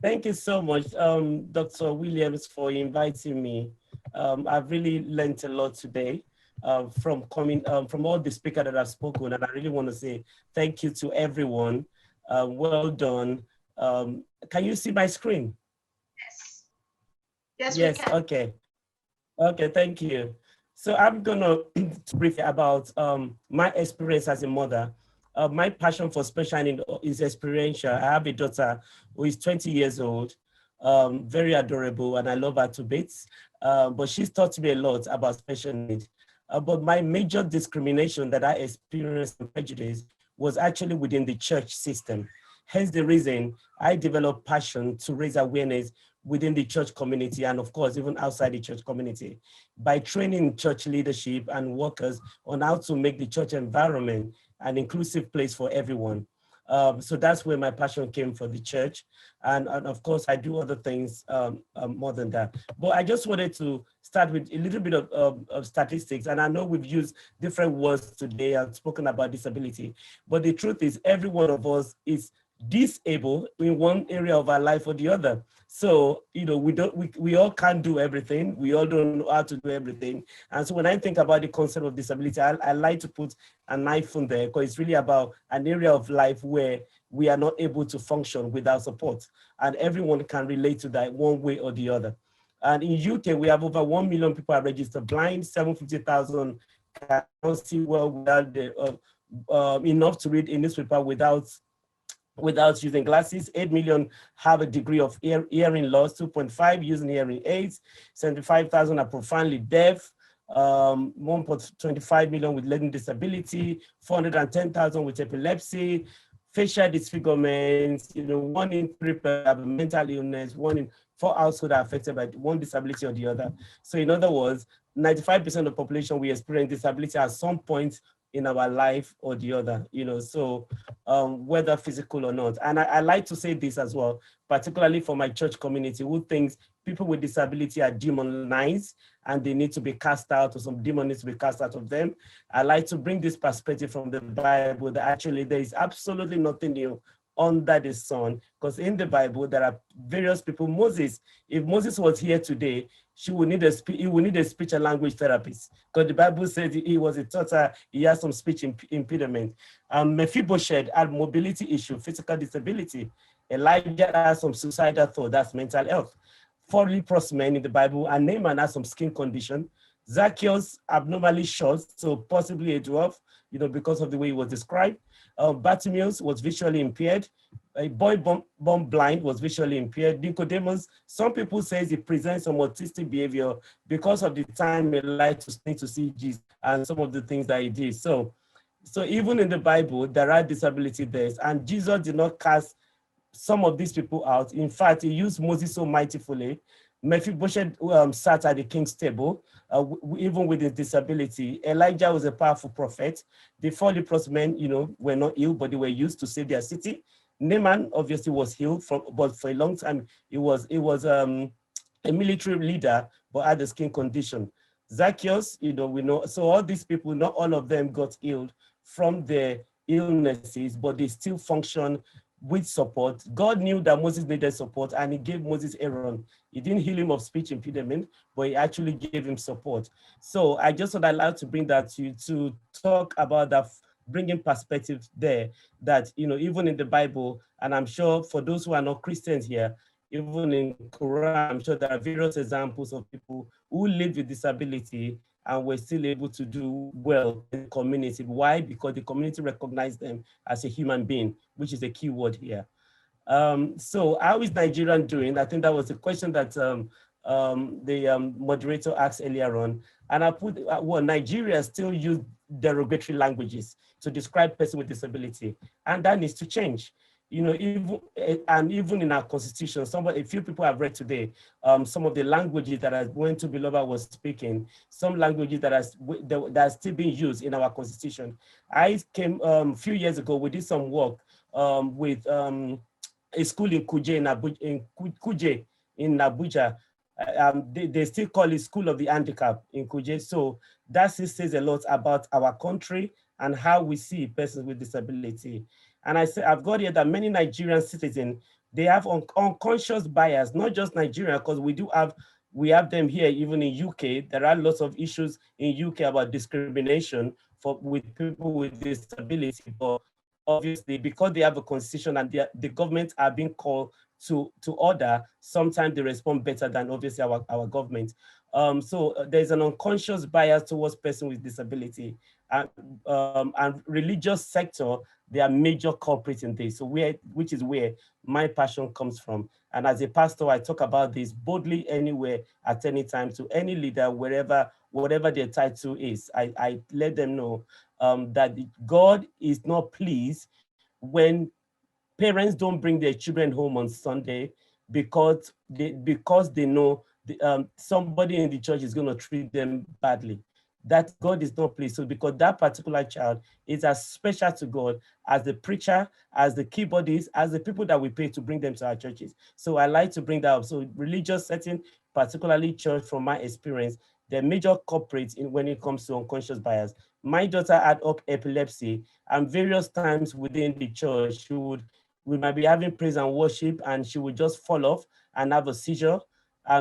Thank you so much, Dr. Williams, for inviting me. I've really learned a lot today from all the speakers that have spoken, and I really want to say thank you to everyone. Well done. Can you see my screen? Yes. Yes, we Yes. can. Okay. Okay. Thank you. So I'm gonna brief about my experience as a mother. My passion for special needs is experiential. I have a daughter who is 20 years old, very adorable, and I love her to bits. But she's taught me a lot about special needs. But my major discrimination that I experienced and prejudice was actually within the church system. Hence the reason I developed passion to raise awareness within the church community and of course even outside the church community by training church leadership and workers on how to make the church environment an inclusive place for everyone. So that's where my passion came for the church. And of course, I do other things more than that. But I just wanted to start with a little bit of statistics. And I know we've used different words today and spoken about disability. But the truth is, every one of us is disabled in one area of our life or the other. So, we all can't do everything. We all don't know how to do everything. And so when I think about the concept of disability, I like to put a knife on there because it's really about an area of life where we are not able to function without support. And everyone can relate to that one way or the other. And in UK, we have over 1 million people are registered blind, 750,000 cannot see well without enough to read a newspaper without using glasses. 8 million have a degree of hearing loss, 2.5 using hearing aids, 75,000 are profoundly deaf, 1.25 million with learning disability, 410,000 with epilepsy, facial disfigurements, 1 in 3 have a mental illness, 1 in 4 households are affected by one disability or the other. So in other words, 95% of the population we experience disability at some point in our life or the other, so whether physical or not. And I like to say this as well, particularly for my church community who thinks people with disability are demonized and they need to be cast out or some demon needs to be cast out of them. I like to bring this perspective from the Bible that actually there is absolutely nothing new under the sun, because in the Bible there are various people. Moses, if Moses was here today, he would need a speech and language therapist, because the Bible says he was a tutor, he has some speech impediment. Mephibosheth had mobility issue, physical disability. Elijah has some suicidal thought, that's mental health. 4 leprous men in the Bible, and Naaman has some skin condition. Zacchaeus abnormally short, so possibly a dwarf, because of the way he was described. Bartimaeus was visually impaired. A boy born blind was visually impaired. Nicodemus, some people say he presents some autistic behavior because of the time he liked to sneak to see Jesus and some of the things that he did. So even in the Bible, there are disability there, and Jesus did not cast some of these people out. In fact, he used Moses so mightily. Mephibosheth sat at the king's table, even with his disability. Elijah was a powerful prophet. The 4 leprous men, were not ill, but they were used to save their city. Naaman obviously was healed but for a long time, he was a military leader, but had a skin condition. Zacchaeus, we know, so all these people, not all of them got healed from their illnesses, but they still function with support. God knew that Moses needed support and he gave Moses Aaron. He didn't heal him of speech impediment, but he actually gave him support. So I just would like to bring that to talk about that, bringing perspective there, that, even in the Bible, and I'm sure for those who are not Christians here, even in Quran, I'm sure there are various examples of people who live with disability and were still able to do well in the community. Why? Because the community recognized them as a human being, which is a key word here. So how is Nigeria doing? I think that was the question that the moderator asked earlier on. And I put, Nigeria still use derogatory languages to describe person with disability, and that needs to change. Even in our constitution, a few people have read today some of the languages that when Tobiloba was speaking, some languages that are still being used in our constitution. I came a few years ago, we did some work with a school in Kuje in Abuja. They still call it School of the Handicap in Kuje. So that says a lot about our country and how we see persons with disability. And I've got here that many Nigerian citizens They have unconscious bias, not just Nigeria, because we have them here, even in UK. There are lots of issues in UK about discrimination with people with disability, but obviously because they have a constitution and the government are being called to order, sometimes they respond better than obviously our government. So there's an unconscious bias towards person with disability, and religious sector, they are major culprits in this. So which is where my passion comes from. And as a pastor, I talk about this boldly anywhere, at any time, to any leader, whatever their title is. I let them know that God is not pleased when parents don't bring their children home on Sunday because they know somebody in the church is going to treat them badly. That God is not pleased. So because that particular child is as special to God as the preacher, as the keyboardist, as the people that we pay to bring them to our churches. So I like to bring that up. So religious setting, particularly church, from my experience, they're major culprits when it comes to unconscious bias. My daughter had epilepsy, and various times within the church, we might be having praise and worship, and she would just fall off and have a seizure.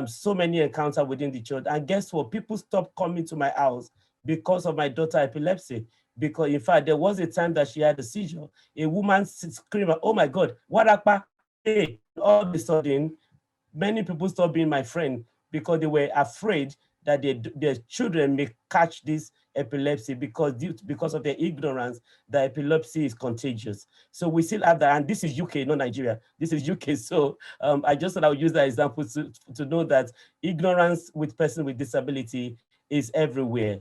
So many encounters within the church. And guess what? People stopped coming to my house because of my daughter epilepsy. Because in fact, there was a time that she had a seizure. A woman screamed, "Oh my God, what happened?" Hey, all of a sudden, many people stopped being my friend because they were afraid that their children may catch this epilepsy because of their ignorance that epilepsy is contagious. So we still have that, and this is UK, not Nigeria. This is UK. So I just thought I would use that example to know that ignorance with person with disability is everywhere,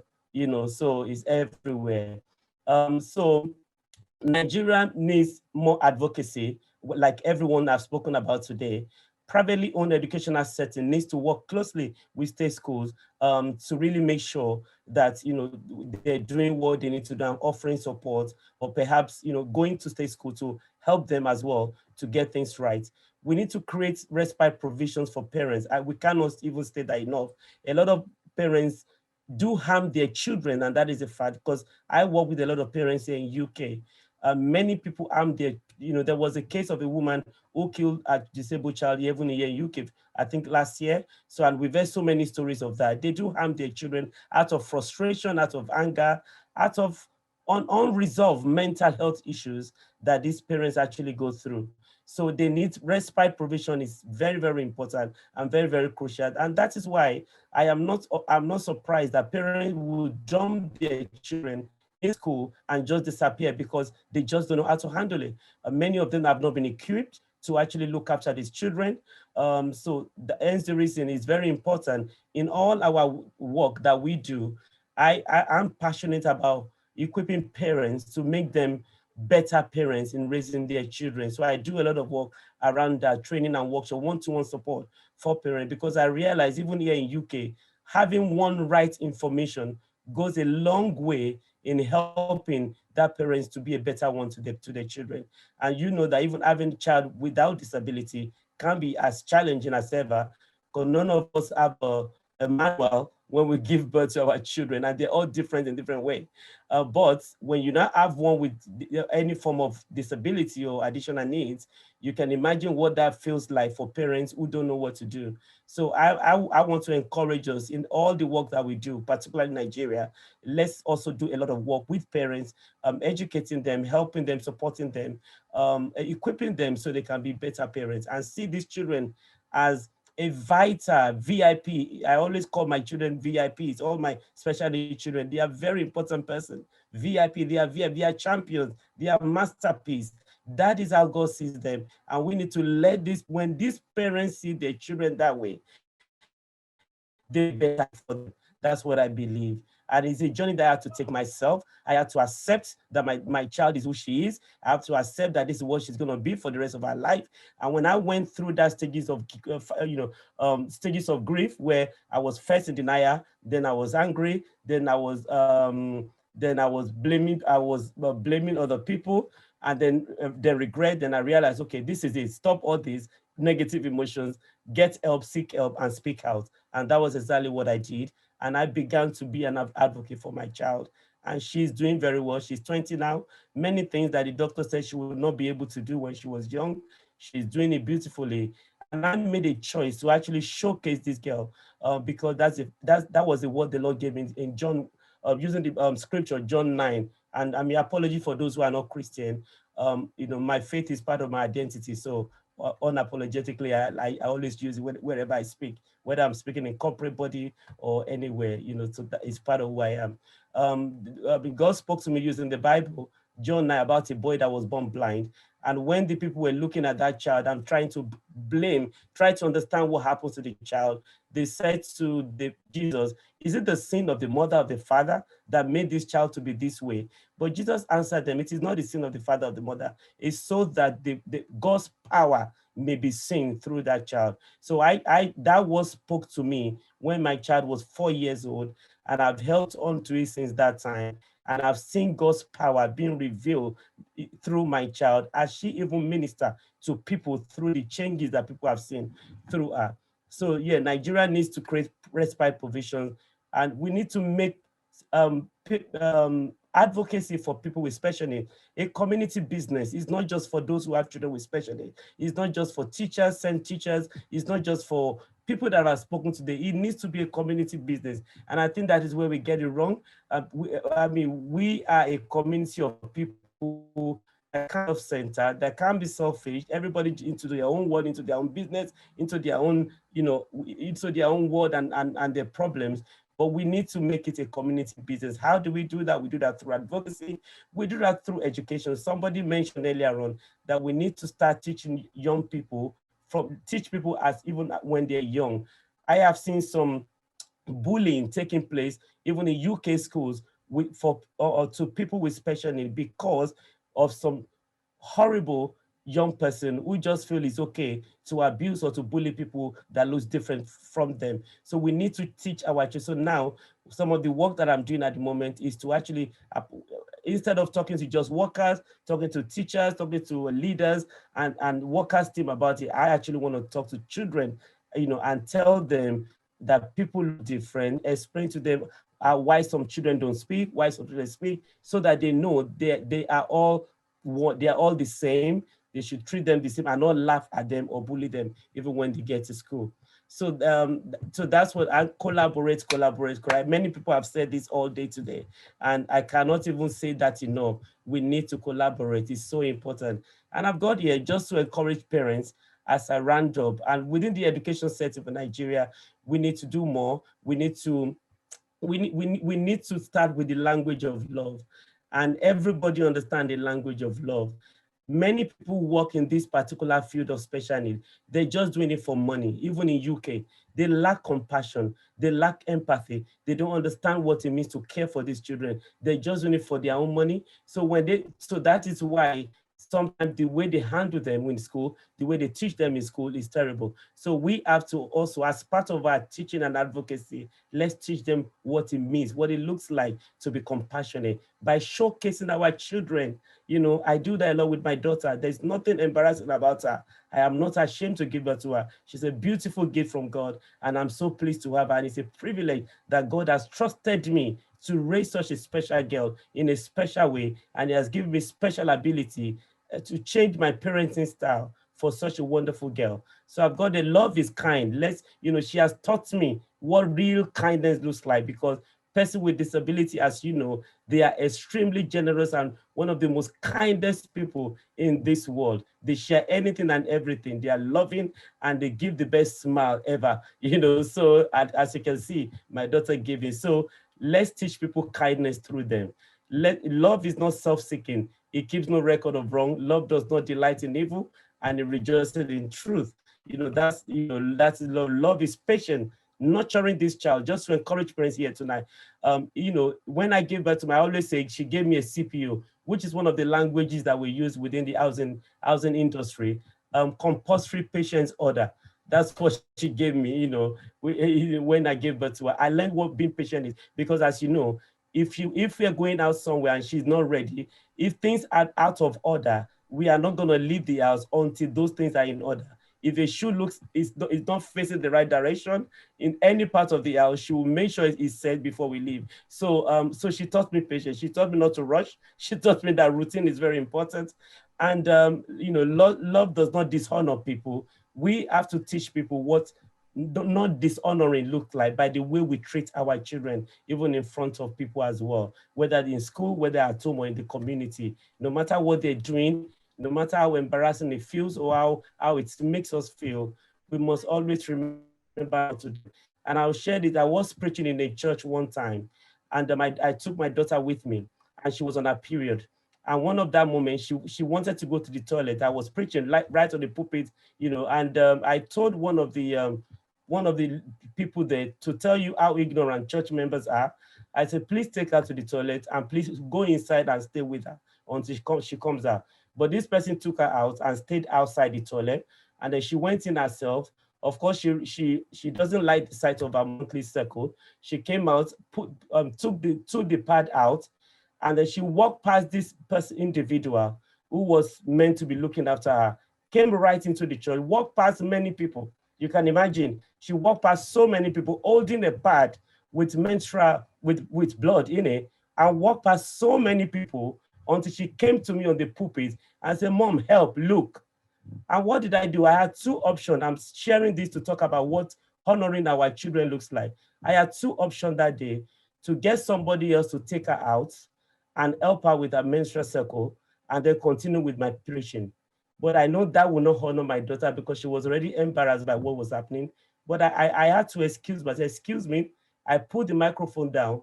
so it's everywhere. So Nigeria needs more advocacy, like everyone I've spoken about today. Privately owned educational setting needs to work closely with state schools to really make sure that they're doing what they need to do, and offering support, or perhaps going to state school to help them as well to get things right. We need to create respite provisions for parents. We cannot even state that enough. A lot of parents do harm their children, and that is a fact, because I work with a lot of parents here in UK. Many people harm their, there was a case of a woman who killed a disabled child even here in UK, I think last year. So, and we've heard so many stories of that. They do harm their children out of frustration, out of anger, out of unresolved mental health issues that these parents actually go through. So they need respite provision is very, very important and very, very crucial. And that is why I'm not surprised that parents will dump their children in school and just disappear because they just don't know how to handle it. Many of them have not been equipped to actually look after these children. So hence the reason is very important in all our work that we do. I'm passionate about equipping parents to make them better parents in raising their children. So I do a lot of work around that, training and workshop, one-to-one support for parents, because I realize even here in UK, having one right information goes a long way in helping that parents to be a better one to their children. And you know that even having a child without disability can be as challenging as ever, because none of us have a manual when we give birth to our children, and they're all different in different ways. But when you now have one with any form of disability or additional needs, you can imagine what that feels like for parents who don't know what to do. So I want to encourage us in all the work that we do, particularly in Nigeria. Let's also do a lot of work with parents, educating them, helping them, supporting them, equipping them so they can be better parents and see these children as a vital VIP. I always call my children VIPs, all my special needs children. They are very important person. VIP, they are VIP, they are champions, they are masterpiece. That is how God sees them. And we need to let this, when these parents see their children that way, they better for them. That's what I believe. And it's a journey that I have to take myself. I have to accept that my child is who she is. I have to accept that this is what she's going to be for the rest of her life. And when I went through that stages of grief, where I was first in denial, then I was angry, then I was blaming, blaming other people, and then regret. Then I realized, okay, this is it. Stop all these negative emotions, get help, seek help, and speak out. And that was exactly what I did. And I began to be an advocate for my child. And she's doing very well. She's 20 now. Many things that the doctor said she would not be able to do when she was young, She's doing it beautifully. And I made a choice to actually showcase this girl because that was the word the Lord gave me in John, using the scripture, John 9. And I mean, apology for those who are not Christian. My faith is part of my identity. So unapologetically, I always use it wherever I speak, whether I'm speaking in corporate body or anywhere, so that is part of who I am. God spoke to me using the Bible, John 9, about a boy that was born blind. And when the people were looking at that child and trying to try to understand what happened to the child, they said to Jesus, is it the sin of the mother of the father that made this child to be this way? But Jesus answered them, it is not the sin of the father or the mother. It's so that the God's power may be seen through that child. So that was spoke to me when my child was 4 years old, and I've held on to it since that time. And I've seen God's power being revealed through my child as she even minister to people through the changes that people have seen through her. So yeah, Nigeria needs to create respite provisions, and we need to make advocacy for people with special needs a community business. It's not just for those who have children with special needs. It's not just for teachers, send teachers. It's not just for people that are spoken today. It needs to be a community business. And I think that is where we get it wrong. We are a community of people that kind of center, that can be selfish, everybody into their own world, into their own business, into their own, into their own world and their problems. But we need to make it a community business. How do we do that? We do that through advocacy. We do that through education. Somebody mentioned earlier on that we need to start teaching young people, teach people as even when they're young. I have seen some bullying taking place even in UK schools to people with special needs because of some horrible young person who just feel it's okay to abuse or to bully people that looks different from them. So we need to teach our children. So now some of the work that I'm doing at the moment is to actually, instead of talking to just workers, talking to teachers, talking to leaders and workers team about it, I actually want to talk to children, and tell them that people look different, explain to them why some children don't speak, why some children speak, so that they know they are all the same. They should treat them the same and not laugh at them or bully them even when they get to school. So that's what I collaborate. Many people have said this all day today, and I cannot even say that enough. We need to collaborate. It's so important. And I've got here just to encourage parents as a roundup. And within the education setting for Nigeria, we need to do more. We need to start with the language of love, and everybody understand the language of love. Many people work in this particular field of special need. They're just doing it for money. Even in UK, they lack compassion. They lack empathy. They don't understand what it means to care for these children. They're just doing it for their own money. So that is why sometimes the way they handle them in school, the way they teach them in school is terrible. So we have to also, as part of our teaching and advocacy, let's teach them what it means, what it looks like to be compassionate by showcasing our children. I do that a lot with my daughter. There's nothing embarrassing about her. I am not ashamed to give birth to her. She's a beautiful gift from God, and I'm so pleased to have her. And it's a privilege that God has trusted me to raise such a special girl in a special way, and He has given me special ability to change my parenting style for such a wonderful girl. So I've got the love is kind. She has taught me what real kindness looks like, because person with disability, as you know, they are extremely generous and one of the most kindest people in this world. They share anything and everything. They are loving and they give the best smile ever. So as you can see, my daughter gave it. So let's teach people kindness through them. Love is not self-seeking. It keeps no record of wrong. Love does not delight in evil, and it rejoices in truth. That's love. Love is patient, nurturing this child. Just to encourage parents here tonight. When I gave birth to I always say she gave me a CPO, which is one of the languages that we use within the housing industry. Compulsory patience order. That's what she gave me. When I gave birth to her, I learned what being patient is, because as you know, if we're going out somewhere and she's not ready, if things are out of order, we are not going to leave the house until those things are in order. If a shoe is not facing the right direction in any part of the house, she will make sure it's set before we leave. So she taught me patience. She taught me not to rush. She taught me that routine is very important. And love does not dishonor people. We have to teach people what not dishonoring looks like by the way we treat our children, even in front of people as well, whether in school, whether at home or in the community. No matter what they're doing, no matter how embarrassing it feels or how it makes us feel, we must always remember how to do. And I'll share this. I was preaching in a church one time, and I took my daughter with me, and she was on her period. And one of that moment, she wanted to go to the toilet. I was preaching right on the pulpit, and I told one of the people there to tell you how ignorant church members are. I said, please take her to the toilet and please go inside and stay with her until she comes out. But this person took her out and stayed outside the toilet, and then she went in herself. Of course, she doesn't like the sight of her monthly circle. She came out, took the pad out, and then she walked past this individual who was meant to be looking after her, came right into the church, walked past many people. You can imagine, she walked past so many people holding a pad with menstrual, with blood in it, and walked past so many people until she came to me on the pulpit and said, Mom, help, look. And what did I do? I had two options. I'm sharing this to talk about what honoring our children looks like. I had two options that day: to get somebody else to take her out and help her with her menstrual cycle, and then continue with my preaching. But I know that will not honor my daughter because she was already embarrassed by what was happening. But I had to excuse myself. Excuse me. I put the microphone down,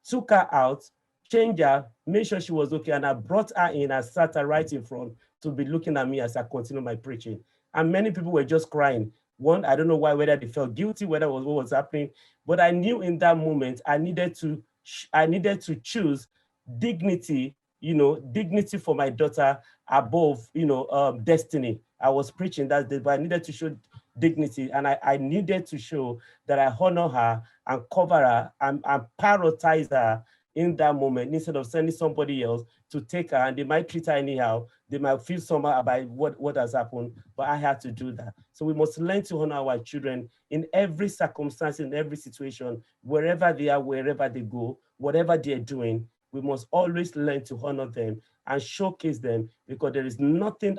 took her out, changed her, made sure she was okay, and I brought her in and sat her right in front to be looking at me as I continue my preaching. And many people were just crying. One, I don't know why, whether they felt guilty, whether it was what was happening, but I knew in that moment I needed to choose dignity, dignity for my daughter above, destiny. I was preaching that day, but I needed to show dignity, and I needed to show that I honor her and cover her and prioritize her in that moment, instead of sending somebody else to take her, and they might treat her anyhow. They might feel somehow about what has happened, but I had to do that. So we must learn to honor our children in every circumstance, in every situation, wherever they are, wherever they go, whatever they're doing. We must always learn to honor them and showcase them, because there is nothing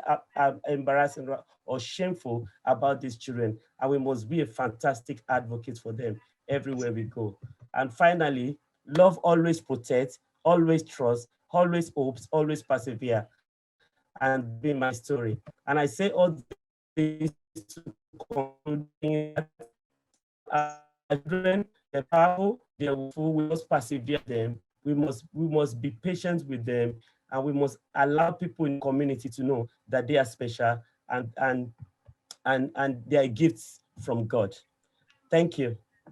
embarrassing or shameful about these children. And we must be a fantastic advocate for them everywhere we go. And finally, love always protects, always trusts, always hopes, always persevere. And be my story. And I say all this to conclude that children, they're powerful, they're full, we must persevere them. We must be patient with them, and we must allow people in the community to know that they are special and they are gifts from God. Thank you.